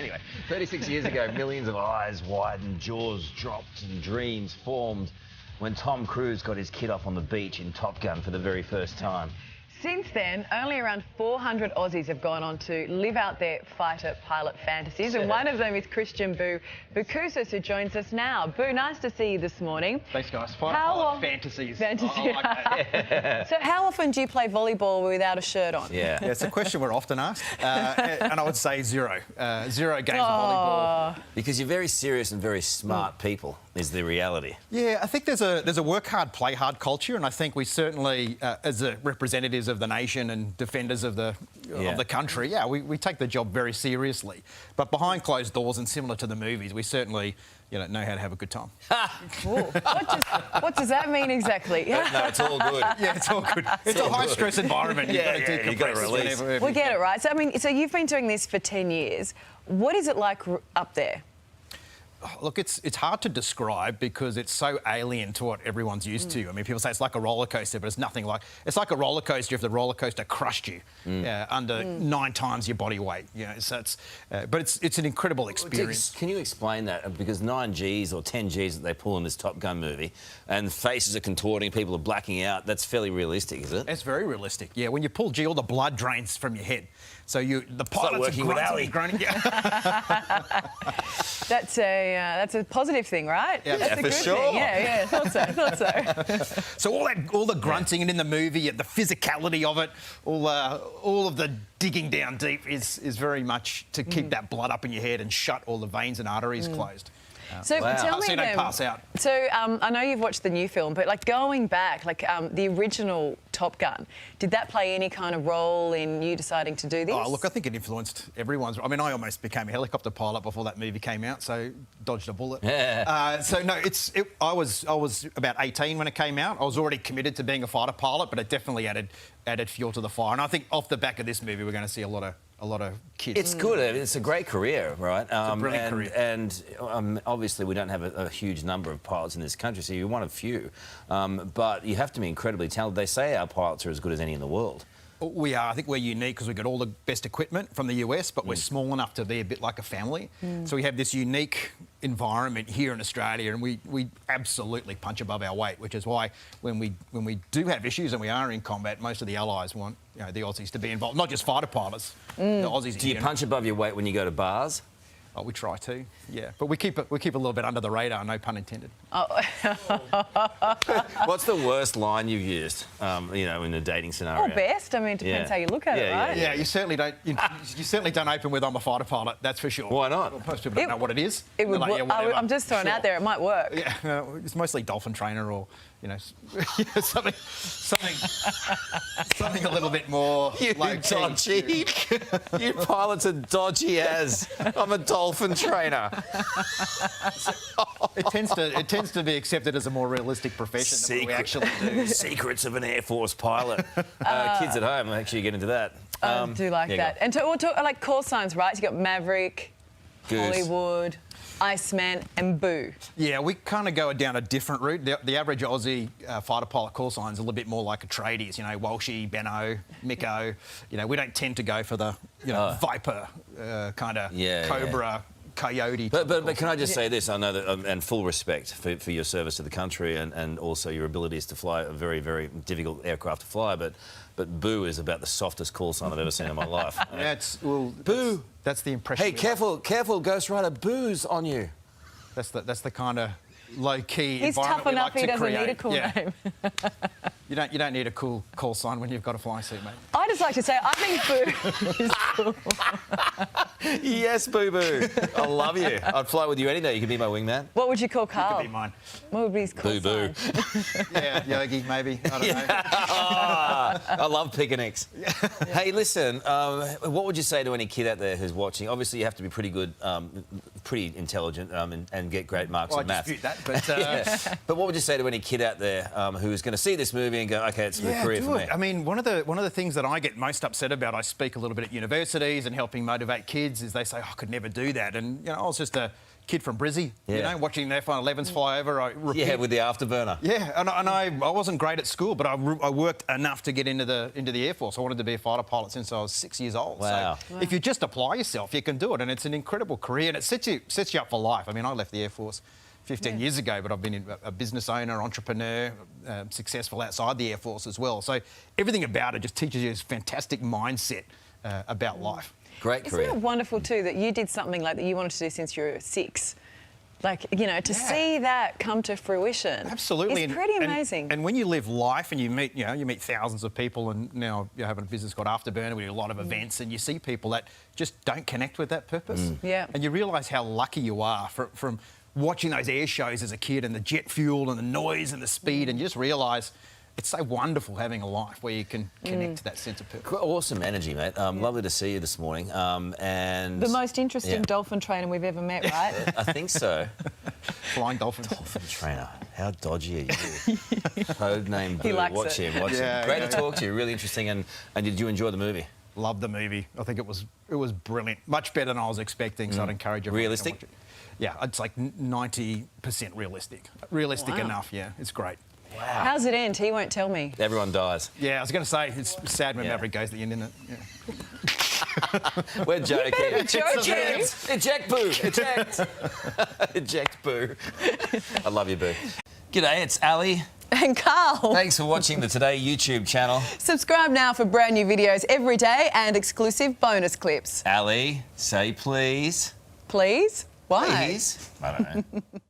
Anyway, 36 years ago, millions of eyes widened, jaws dropped and dreams formed when Tom Cruise got his kid off on the beach in Top Gun for the very first time. Since then, only around 400 Aussies have gone on to live out their fighter pilot fantasies, and one of them is Christian Boo Bukusis, who joins us now. Boo, nice to see you this morning. Thanks, guys. Fighter pilot fantasies. Fantasy. I like that. So how often do you play volleyball without a shirt on? Yeah, it's a question we're often asked, and I would say zero. Zero games of volleyball. Because you're very serious and very smart people, is the reality. Yeah, I think there's a work hard, play hard culture, and I think we certainly, as a representatives of the nation and defenders of the country, we take the job very seriously. But behind closed doors and similar to the movies, we certainly know how to have a good time. What does that mean exactly? No, it's all good. Yeah, it's all good. It's a high stress environment. You've got to release. We get it, right? So you've been doing this for 10 years. What is it like up there? Look, it's hard to describe because it's so alien to what everyone's used to. I mean, people say it's like a roller coaster, but it's nothing like. It's like a roller coaster if the roller coaster crushed you under 9 times your body weight. You know, so but it's an incredible experience. Can you explain that? Because 9 Gs or 10 Gs that they pull in this Top Gun movie, and faces are contorting, people are blacking out. That's fairly realistic, is it? It's very realistic. Yeah, when you pull G, all the blood drains from your head. So the pilot's working with Ali. That's a positive thing, right? Yeah, that's a for good sure. thing. Yeah, thought so. So all the grunting and in the movie, the physicality of it, all of the digging down deep is very much to keep that blood up in your head and shut all the veins and arteries closed. So tell me, so you don't pass out. So I know you've watched the new film, but like going back, like the original Top Gun, did that play any kind of role in you deciding to do this? Oh, look, I think it influenced everyone's. I mean, I almost became a helicopter pilot before that movie came out, so dodged a bullet. Yeah. So no, I was about 18 when it came out. I was already committed to being a fighter pilot, but it definitely added fuel to the fire. And I think off the back of this movie, we're going to see a lot of kids. It's good. It's a great career, right? It's a brilliant career. And obviously we don't have a huge number of pilots in this country, so you're one of few. But you have to be incredibly talented. They say our pilots are as good as any in the world. We are. I think we're unique because we've got all the best equipment from the US, but we're small enough to be a bit like a family. So we have this unique environment here in Australia, and we absolutely punch above our weight, which is why when we do have issues and we are in combat, most of the allies want the Aussies to be involved, not just fighter pilots. The Aussies. Do you punch above your weight when you go to bars? Oh, we try to, yeah. But we keep a little bit under the radar, no pun intended. Oh. What's the worst line you've used, in a dating scenario? Or best. I mean, it depends how you look at it, right? Yeah, you certainly don't. You certainly don't open with "I'm a fighter pilot." That's for sure. Why not? Well, most people don't know what it is. It would. Like, I'm just throwing out there. It might work. Yeah, it's mostly dolphin trainer or something a little bit more. You dodgy. You pilots are dodgy as. I'm a dolphin trainer. It tends to be accepted as a more realistic profession than what we actually do. Secrets of an Air Force pilot. Kids at home, actually get into that. I do like that. And we'll talk like call signs, right? So you got Maverick, Goose, Hollywood, Iceman, and Boo. Yeah, we kind of go down a different route. The average Aussie fighter pilot call sign is a little bit more like a tradies, Walshy, Benno, Miko. We don't tend to go for the Viper kind of Cobra. Coyote. But can I just say this? I know that, and full respect for your service to the country and also your abilities to fly a very, very difficult aircraft to fly, but Boo is about the softest call sign I've ever seen in my life. Boo. That's the impression. Hey, careful, Ghost Rider, Boo's on you. That's the kind of low-key He's environment tough enough, we like he doesn't create. need a cool name. You don't need a cool call sign when you've got a flying suit, mate. I just like to say, I think Boo is cool. Yes, Boo Boo. I love you. I'd fly with you any day. You could be my wingman. What would you call Karl? You could be mine. What would be his call Boo sign? Boo. Yeah, Yogi, maybe. I don't know. I love picnics. Hey, listen, what would you say to any kid out there who's watching? Obviously, you have to be pretty good, pretty intelligent and get great marks in maths. I dispute that, but... But what would you say to any kid out there who's going to see this movie and go, OK, it's a career for me? I mean, one of the things that I get most upset about, I speak a little bit at universities and helping motivate kids, is they say, I could never do that. And, I was just a kid from Brizzy, you know, watching the F-111s fly over. Yeah, with the Afterburner. Yeah, and I wasn't great at school, but I worked enough to get into the Air Force. I wanted to be a fighter pilot since I was 6 years old. Wow. So if you just apply yourself, you can do it, and it's an incredible career, and it sets you up for life. I mean, I left the Air Force 15 years ago, but I've been a business owner, entrepreneur, successful outside the Air Force as well. So everything about it just teaches you this fantastic mindset about life. Great career. Isn't it wonderful too that you did something like that you wanted to do since you were 6? Like, you know, to see that come to fruition. Absolutely. It's pretty amazing. And when you live life and you meet thousands of people, and now you're having a business called Afterburner, we do a lot of events, and you see people that just don't connect with that purpose. Yeah. And you realise how lucky you are from watching those air shows as a kid, and the jet fuel and the noise and the speed, and you just realise it's so wonderful having a life where you can connect to that sense of purpose. Awesome energy, mate. Lovely to see you this morning. And The most interesting dolphin trainer we've ever met, right? I think so. Flying dolphin. Dolphin trainer. How dodgy are you? Code name Boo. He likes Watch it. him. Watch him. Great to talk to you. Really interesting. And did you enjoy the movie? Loved the movie. I think it was brilliant. Much better than I was expecting, so I'd encourage everyone Realistic? to watch it. Yeah, it's like 90% realistic. Realistic Wow. enough, yeah. It's great. Wow. How's it end? He won't tell me. Everyone dies. Yeah, I was going to say, it's sad when Maverick goes at the end, isn't it? Yeah. We're joking. better be joking. Eject Boo. Eject. Eject Boo. I love you, Boo. G'day, it's Ali. And Karl. Thanks for watching the Today YouTube channel. Subscribe now for brand new videos every day and exclusive bonus clips. Ali, say please. Please? Why? Please. I don't know.